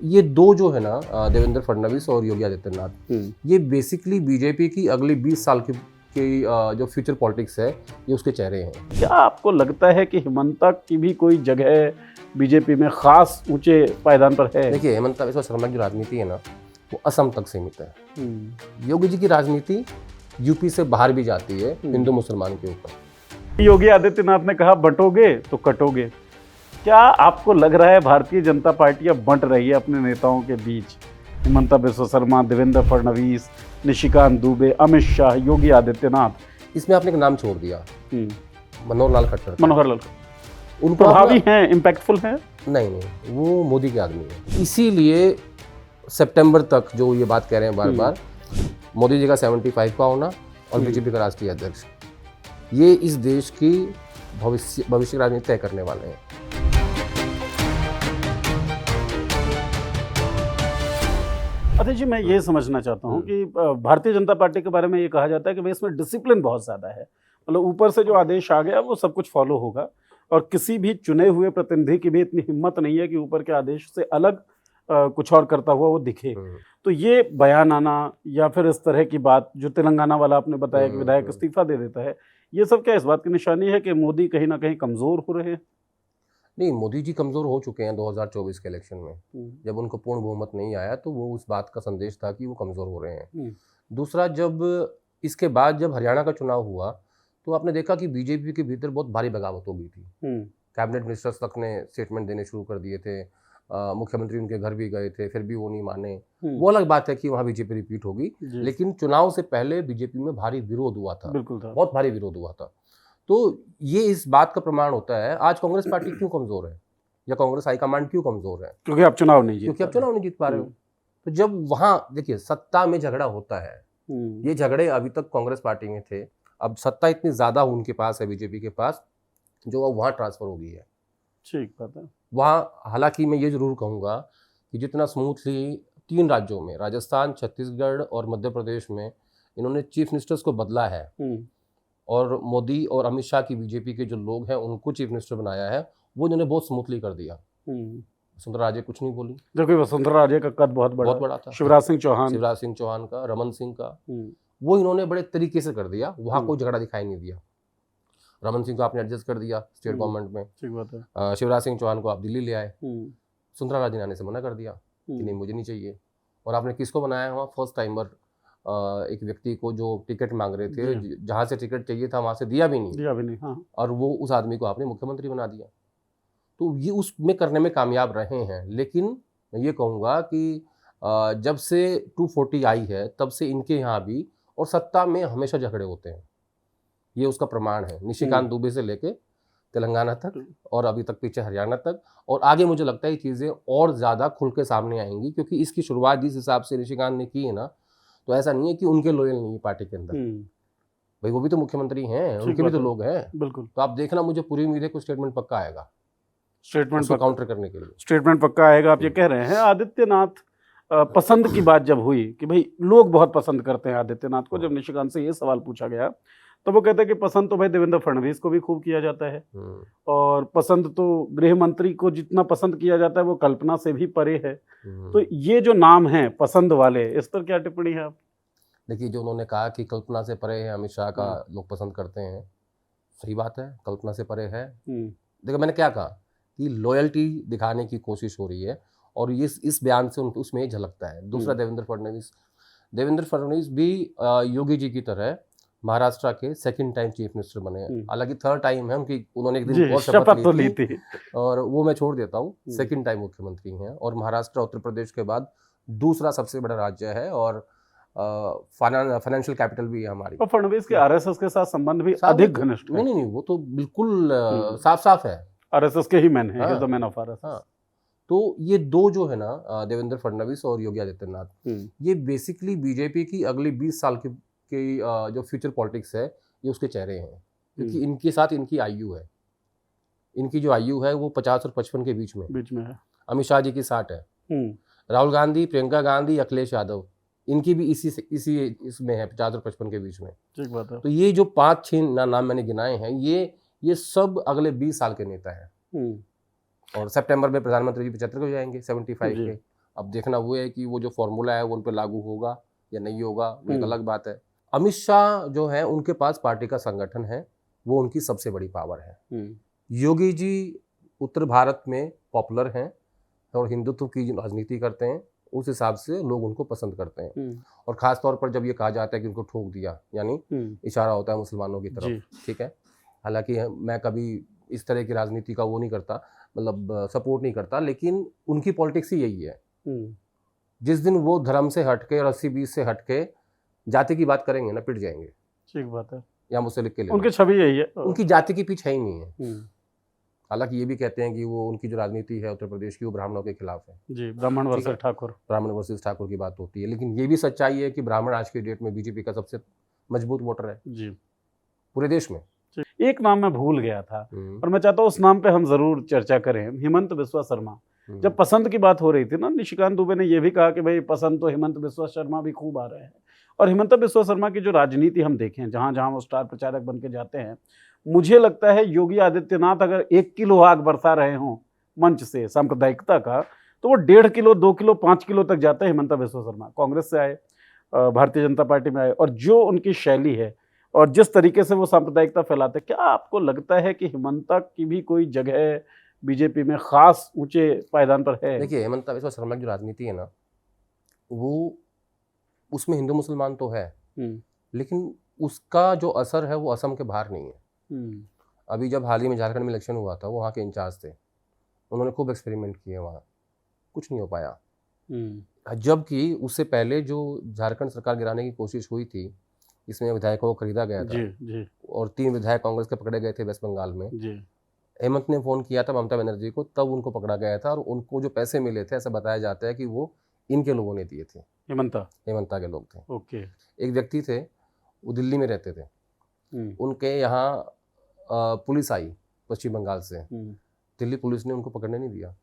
ये दो जो है ना देवेंद्र फडणवीस और योगी आदित्यनाथ, ये बेसिकली बीजेपी की अगली 20 साल की जो फ्यूचर पॉलिटिक्स है ये उसके चेहरे हैं। क्या आपको लगता है कि हिमंता की भी कोई जगह बीजेपी में खास ऊंचे पायदान पर है? देखिए, हेमंत बिस्वा शर्मा की राजनीति है ना वो असम तक सीमित है। योगी जी की राजनीति यूपी से बाहर भी जाती है हिंदू मुसलमान के ऊपर। योगी आदित्यनाथ ने कहा बंटोगे तो कटोगे। क्या आपको लग रहा है भारतीय जनता पार्टी अब बंट रही है अपने नेताओं के बीच? हिमंता बिस्वा शर्मा, देवेंद्र फडणवीस, निशिकांत दुबे, अमित शाह, योगी आदित्यनाथ। इसमें आपने एक नाम छोड़ दिया, मनोहर लाल खट्टर। मनोहर लाल उनको प्रभावी हैं, इम्पैक्टफुल हैं? नहीं, वो मोदी के आदमी है। इसीलिए सितंबर तक जो ये बात कह रहे हैं बार बार, मोदी जी का 75 का होना और बीजेपी का राष्ट्रीय अध्यक्ष, ये इस देश की भविष्य की राजनीति तय करने वाले हैं। अच्छा जी, मैं ये समझना चाहता हूँ कि भारतीय जनता पार्टी के बारे में ये कहा जाता है कि भाई इसमें डिसिप्लिन बहुत ज़्यादा है, मतलब ऊपर से जो आदेश आ गया वो सब कुछ फॉलो होगा और किसी भी चुने हुए प्रतिनिधि की भी इतनी हिम्मत नहीं है कि ऊपर के आदेश से अलग कुछ और करता हुआ वो दिखे। तो ये बयान आना या फिर इस तरह की बात जो तेलंगाना वाला आपने बताया कि विधायक इस्तीफा दे देता है, ये सब क्या इस बात की निशानी है कि मोदी कहीं ना कहीं कमज़ोर हो रहे हैं? नहीं, मोदी जी कमज़ोर हो चुके हैं 2024 के इलेक्शन में। जब उनको पूर्ण बहुमत नहीं आया तो वो उस बात का संदेश था कि वो कमज़ोर हो रहे हैं। दूसरा, जब इसके बाद जब हरियाणा का चुनाव हुआ तो आपने देखा कि बीजेपी के भीतर बहुत भारी बगावत हो गई थी। कैबिनेट मिनिस्टर्स तक ने स्टेटमेंट देने शुरू कर दिए थे, मुख्यमंत्री उनके घर भी गए थे, फिर भी वो नहीं माने। वो अलग बात है कि वहाँ बीजेपी रिपीट होगी, लेकिन चुनाव से पहले बीजेपी में भारी विरोध हुआ था, बहुत भारी विरोध हुआ था। तो ये इस बात का प्रमाण होता है आज कांग्रेस पार्टी क्यों कमजोर है या कांग्रेस हाईकमांड क्यों कमजोर है, क्योंकि आप चुनाव नहीं जीत पा रहे हो। तो जब वहां देखिए सत्ता में झगड़ा होता है, ये झगड़े अभी तक कांग्रेस पार्टी में थे, अब सत्ता इतनी ज्यादा उनके पास है बीजेपी के पास, जो अब वहां ट्रांसफर हो गई है। ठीक बात है। वहां हालांकि मैं ये जरूर कहूंगा कि जितना स्मूथली 3 राज्यों में, राजस्थान, छत्तीसगढ़ और मध्य प्रदेश में इन्होंने चीफ मिनिस्टर्स को बदला है और मोदी और अमित शाह की बीजेपी के जो लोग हैं उनको चीफ मिनिस्टर बनाया है, वो इन्होंने बहुत स्मूथली कर दिया। वसुंधरा राजे कुछ नहीं बोली, जबकि वसुंधरा राजे का कद बहुत बड़ा था। शिवराज सिंह चौहान का, रमन सिंह का, वो इन्होंने बड़े तरीके से कर दिया। वहां कोई झगड़ा दिखाई नहीं दिया। रमन सिंह को आपने एडजस्ट कर दिया स्टेट गवर्नमेंट में, ठीक बात है। शिवराज सिंह चौहान को आप दिल्ली ले आए, वसुंधरा राजे ने आने से मना कर दिया कि नहीं मुझे नहीं चाहिए। और आपने किसको बनाया वहाँ फर्स्ट टाइमर, एक व्यक्ति को जो टिकट मांग रहे थे, जहां से टिकट चाहिए था वहां से दिया भी नहीं। हाँ। और वो उस आदमी को आपने मुख्यमंत्री बना दिया। तो ये उसमें करने में कामयाब रहे हैं। लेकिन मैं ये कहूँगा कि जब से 240 आई है तब से इनके यहाँ भी और सत्ता में हमेशा झगड़े होते हैं, ये उसका प्रमाण है। निशिकांत दुबे से लेके तेलंगाना तक और अभी तक पीछे हरियाणा तक, और आगे मुझे लगता है ये चीज़ें और ज़्यादा खुल के सामने आएंगी, क्योंकि इसकी शुरुआत जिस हिसाब से निशिकांत ने की है ना, तो ऐसा नहीं है कि उनके लॉयल नहीं है पार्टी के अंदर। भाई वो भी तो मुख्यमंत्री हैं, उनके भी तो लोग हैं। बिल्कुल। तो आप देखना, मुझे पूरी उम्मीद है कुछ स्टेटमेंट पक्का आएगा, स्टेटमेंट काउंटर करने के लिए स्टेटमेंट पक्का आएगा। आप ये कह रहे हैं। आदित्यनाथ पसंद की बात जब हुई कि भाई लोग बहुत पसंद करते हैं आदित्यनाथ को, जब निशिकांत से ये सवाल पूछा गया तो वो कहते हैं कि पसंद तो भाई देवेंद्र फडणवीस को भी खूब किया जाता है, और पसंद तो गृह मंत्री को जितना पसंद किया जाता है वो कल्पना से भी परे है। तो ये जो नाम है पसंद वाले, इस पर क्या टिप्पणी है आप? देखिए, जो उन्होंने कहा कि कल्पना से परे है, अमित शाह का लोग पसंद करते हैं, सही बात है, कल्पना से परे है। देखो मैंने क्या कहा कि लॉयल्टी दिखाने की कोशिश हो रही है, और ये इस बयान से उसमें झलकता है। दूसरा, देवेंद्र फडणवीस भी योगी जी की तरह महाराष्ट्र के सेकंड टाइम चीफ मिनिस्टर बने हैं। हालांकि थर्ड टाइम है उनकी, उन्होंने एक दिन और शपथ ली थी और वो मैं छोड़ देता हूँ। सेकंड टाइम मुख्यमंत्री हैं, और महाराष्ट्र उत्तर प्रदेश के बाद दूसरा सबसे बड़ा राज्य है और फाइनेंशियल कैपिटल भी है हमारी। और फडणवीस के आरएसएस के साथ संबंध भी अधिक घनिष्ठ है। नहीं, वो तो बिल्कुल साफ है, आरएसएस के ही मैन है, मैन ऑफ आरएसएस। तो ये दो जो है ना देवेंद्र फडणवीस और योगी आदित्यनाथ, ये बेसिकली बीजेपी की अगली 20 साल की जो फ्यूचर पॉलिटिक्स है ये उसके चेहरे हैं, क्योंकि इनके साथ इनकी आयु है, इनकी जो आयु है वो 50 और 55 के बीच में है। अमित शाह जी की 60 है, राहुल गांधी, प्रियंका गांधी, अखिलेश यादव, इनकी भी इसी इसमें है, 50 और 55 के बीच में। ठीक बात है। तो ये जो 5-6 नाम मैंने गिनाए हैं, ये सब अगले 20 साल के नेता हैं। और सितंबर में प्रधानमंत्री जी 75 हो जाएंगे, 75 के। अब देखना वो है कि वो जो फॉर्मूला है वो उन पर लागू होगा या नहीं होगा, वो एक अलग बात है। अमित शाह जो है उनके पास पार्टी का संगठन है, वो उनकी सबसे बड़ी पावर है। योगी जी उत्तर भारत में पॉपुलर हैं और हिंदुत्व की राजनीति करते हैं, उस हिसाब से लोग उनको पसंद करते हैं। और खास तौर पर जब ये कहा जाता है कि उनको ठोक दिया, यानी इशारा होता है मुसलमानों की तरफ, ठीक है। हालांकि मैं कभी इस तरह की राजनीति का वो नहीं करता, मतलब सपोर्ट नहीं करता, लेकिन उनकी पॉलिटिक्स ही यही है। जिस दिन वो धर्म से हटके और 80-20 से हटके जाति की बात करेंगे ना, पिट जाएंगे। ठीक बात है। या मुझसे लिख के ले, उनकी छवि यही है, उनकी जाति की पीछे ही नहीं है। हालांकि ये भी कहते हैं कि वो उनकी जो राजनीति है उत्तर प्रदेश की, वो ब्राह्मणों के खिलाफ है जी, ब्राह्मण वर्सेस ठाकुर की बात होती है। लेकिन ये भी सच्चाई है कि ब्राह्मण आज की डेट में बीजेपी का सबसे मजबूत वोटर है जी पूरे देश में। एक नाम मैं भूल गया था और मैं चाहता हूँ उस नाम पे हम जरूर चर्चा करें, हेमंत बिस्वा शर्मा। जब पसंद की बात हो रही थी ना, निशिकांत दुबे ने यह भी कहा कि भाई पसंद तो हेमंत बिस्वा शर्मा भी खूब आ रहे हैं। और हेमंत बिस्वा शर्मा की जो राजनीति हम देखें, जहां जहां वो स्टार प्रचारक बन के जाते हैं, मुझे लगता है योगी आदित्यनाथ अगर 1 किलो आग बरसा रहे हों मंच से सांप्रदायिकता का, तो वो 1.5 किलो 2 किलो 5 किलो तक जाता है हेमंत बिस्वा शर्मा। कांग्रेस से आए, भारतीय जनता पार्टी में आए, और जो उनकी शैली है और जिस तरीके से वो सांप्रदायिकता फैलाते, क्या आपको लगता है कि हेमंता की भी कोई जगह बीजेपी में खास ऊंचे पायदान पर है? देखिए, हेमंत बिस्वा शर्मा की जो राजनीति है ना, वो उसमें हिंदू मुसलमान तो है, लेकिन उसका जो असर है वो असम के बाहर नहीं है। अभी जब हाल ही में झारखंड में इलेक्शन हुआ था, वो वहाँ के इंचार्ज थे, उन्होंने खूब एक्सपेरिमेंट किए, वहाँ कुछ नहीं हो पाया। जबकि उससे पहले जो झारखंड सरकार गिराने की कोशिश हुई थी, इसमें विधायकों को खरीदा गया था जी। और 3 विधायक कांग्रेस के पकड़े गए थे वेस्ट बंगाल में जी। हेमंत ने फोन किया था ममता बनर्जी को, तब उनको पकड़ा गया था और उनको जो पैसे मिले थे, ऐसा बताया जाता है कि वो इनके लोगों ने दिए थे, हेमंता के लोग थे। ओके। एक व्यक्ति थे, वो दिल्ली में रहते थे, उनके यहाँ पुलिस आई पश्चिम बंगाल से, दिल्ली पुलिस ने उनको पकड़ने नहीं दिया।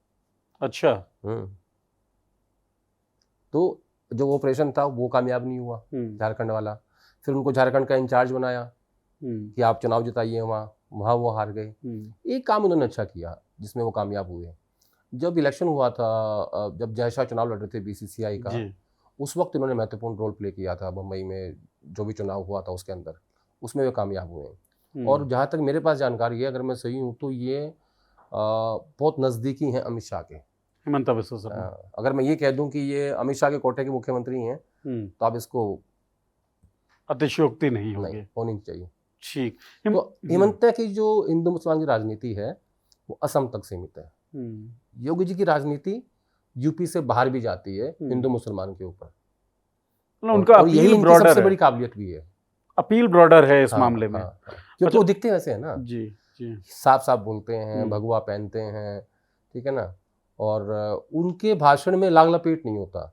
अच्छा। तो जो ऑपरेशन था वो कामयाब नहीं हुआ झारखंड वाला, फिर उनको झारखंड का इंचार्ज बनाया कि आप चुनाव जिताइए, वहाँ वो हार गए। एक काम उन्होंने अच्छा किया जिसमें वो कामयाब हुए। जब इलेक्शन हुआ था, जब जय शाह चुनाव लड़ रहे थे बीसीसीआई का, उस वक्त इन्होंने महत्वपूर्ण रोल प्ले किया था। मुंबई में जो भी चुनाव हुआ था उसके अंदर, उसमें वे कामयाब हुए। और जहाँ तक मेरे पास जानकारी है, अगर मैं सही हूँ तो ये बहुत नज़दीकी हैं अमित शाह के, हेमंत बिस्वा शर्मा। अगर मैं ये कह दूं कि ये अमित शाह के कोटे के मुख्यमंत्री हैं, तो आप इसको अतिशयोक्ति नहीं होनी चाहिए। ठीक। तो हेमंत की जो हिंदू मुसलमान की राजनीति है वो असम तक सीमित है। योगी जी की राजनीति यूपी से बाहर भी जाती है हिंदू मुसलमान के ऊपर, उनका यही इनकी सबसे बड़ी काबिलियत भी है। अपील ब्रॉडर है इस मामले में। क्योंकि वो दिखते वैसे है ना जी जी, साफ साफ बोलते हैं, भगवा पहनते हैं, ठीक है ना, और उनके भाषण में लाग लपेट नहीं होता।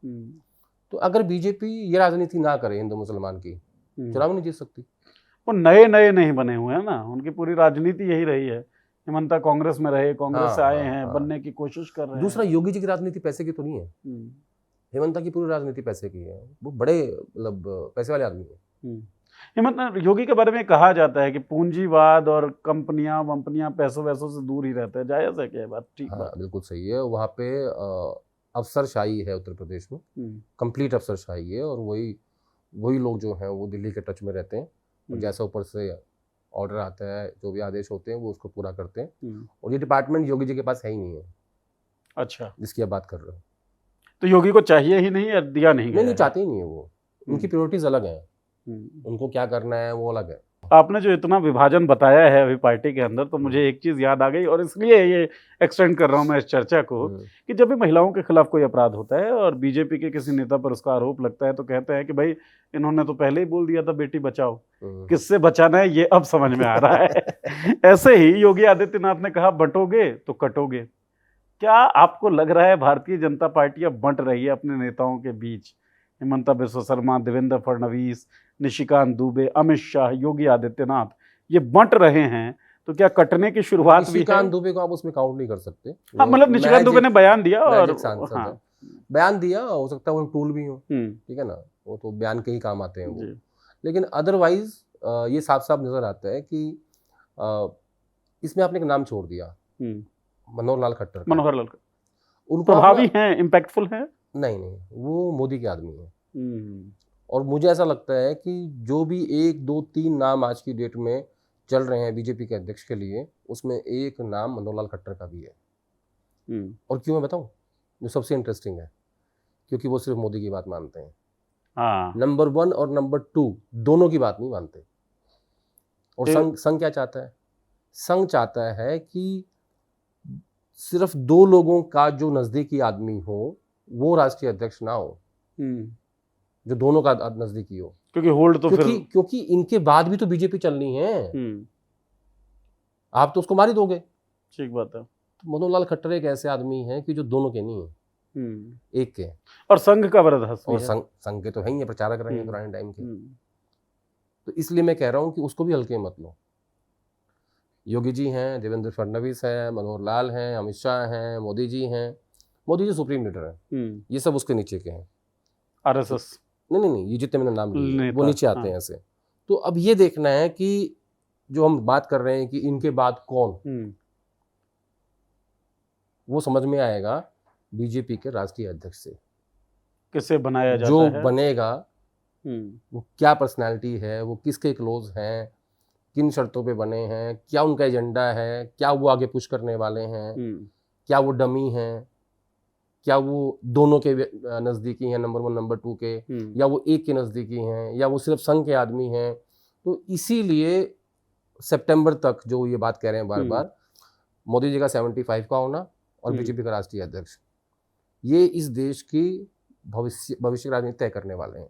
तो अगर बीजेपी ये राजनीति ना करे हिंदू मुसलमान की, चुनाव नहीं जीत सकती। वो नए नहीं बने हुए हैं ना, उनकी पूरी राजनीति यही रही है। हेमंता कांग्रेस में रहे, कांग्रेस से आए हैं, बनने की कोशिश कर रहे हैं। दूसरा, योगी जी की राजनीति पैसे की तो नहीं है, हेमंता की पूरी राजनीति पैसे की है। वो बड़े मतलब पैसे वाले आदमी है। हेमंत, योगी के बारे में कहा जाता है कि पूंजीवाद और कंपनियां वंपनियां पैसों वैसों से दूर ही रहते हैं। जायज़ है क्या बात? ठीक, हाँ बिल्कुल सही है। वहाँ पे अफसरशाही है उत्तर प्रदेश में, कंप्लीट अफसरशाही है, और वही लोग जो हैं वो दिल्ली के टच में रहते हैं, और जैसा ऊपर से ऑर्डर आता है, जो भी आदेश होते हैं वो उसको पूरा करते हैं। और ये डिपार्टमेंट योगी जी के पास है ही नहीं है। अच्छा, जिसकी आप बात कर रहे हो, तो योगी को चाहिए ही नहीं या दिया नहीं चाहते ही नहीं है वो। उनकी प्रायोरिटीज अलग हैं, उनको क्या करना है वो अलग है। आपने जो इतना विभाजन बताया है अभी पार्टी के अंदर, तो मुझे एक चीज़ याद आ गई, और इसलिए ये एक्सटेंड कर रहा हूँ मैं इस चर्चा को, कि जब भी महिलाओं के खिलाफ कोई अपराध होता है और बीजेपी के किसी नेता पर उसका आरोप लगता है, तो कहते हैं कि भाई इन्होंने तो पहले ही बोल दिया था बेटी बचाओ, किससे बचाना है ये अब समझ में आ रहा है। ऐसे ही योगी आदित्यनाथ ने कहा बंटोगे तो कटोगे। क्या आपको लग रहा है भारतीय जनता पार्टी अब बंट रही है अपने नेताओं के बीच? हेमंता बिस्वा शर्मा, देवेंद्र फडणवीस, निशिकांत दुबे, अमित शाह, योगी आदित्यनाथ, ये बंट रहे हैं, तो क्या कटने की शुरुआत भी है? निशिकांत दुबे को आप उसमें काउंट नहीं कर सकते। हाँ, मतलब निशिकांत दुबे ने बयान दिया, और बयान दिया, हो सकता है वो टूल भी हो, ठीक है ना, वो तो बयान के ही काम आते हैं वो। लेकिन अदरवाइज ये साफ साफ नजर आता है कि इसमें आपने एक नाम छोड़ दिया, मनोहर लाल खट्टर। उनको प्रभावी हैं, इम्पैक्टफुल हैं। नहीं नहीं, वो मोदी के आदमी है। और मुझे ऐसा लगता है कि जो भी 1 2 3 नाम आज की डेट में चल रहे हैं बीजेपी के अध्यक्ष के लिए, उसमें एक नाम मनोहर लाल खट्टर का भी है। और क्यों मैं बताऊं, जो सबसे इंटरेस्टिंग है, क्योंकि वो सिर्फ मोदी की बात मानते हैं। नंबर 1 और नंबर 2 दोनों की बात नहीं मानते। और संघ क्या चाहता है? संघ चाहता है कि सिर्फ 2 लोगों का जो नजदीकी आदमी हो वो राष्ट्रीय अध्यक्ष ना हो, जो दोनों का नजदीकी हो, क्योंकि इनके बाद भी तो बीजेपी चलनी है। आप तो उसको मार ही दोगे। ठीक बात है। तो मनोहर लाल खट्टर एक ऐसे आदमी है कि जो दोनों के नहीं है, एक के। और संघ का वरदान, और संघ के तो है ही, प्रचारक रहे हैं पुराने टाइम के। तो इसलिए मैं कह रहा हूं कि उसको भी हल्के मत लो। योगी जी हैं, देवेंद्र फडणवीस है, मनोहर लाल हैं, अमित शाह हैं, मोदी जी हैं। मोदी जी सुप्रीम लीडर हैं, ये सब उसके नीचे के हैं। आरएसएस नहीं, ये जितने मैंने नाम लिए वो नीचे आते हैं ऐसे। तो अब ये देखना है कि जो हम बात कर रहे हैं कि इनके बाद कौन, वो समझ में आएगा बीजेपी के राष्ट्रीय अध्यक्ष से। किसे बनाया जाता जो है, बनेगा वो क्या पर्सनालिटी है, वो किसके क्लोज हैं, किन शर्तों पे बने हैं, क्या उनका एजेंडा है, क्या वो आगे पुश करने वाले हैं, क्या वो डमी हैं, क्या वो दोनों के नज़दीकी हैं, नंबर 1 नंबर 2 के, या वो एक के नज़दीकी हैं, या वो सिर्फ संघ के आदमी हैं। तो इसीलिए सितंबर तक जो ये बात कह रहे हैं बार बार, मोदी जी का 75 का होना और बीजेपी का राष्ट्रीय अध्यक्ष, ये इस देश की भविष्य की राजनीति तय करने वाले हैं।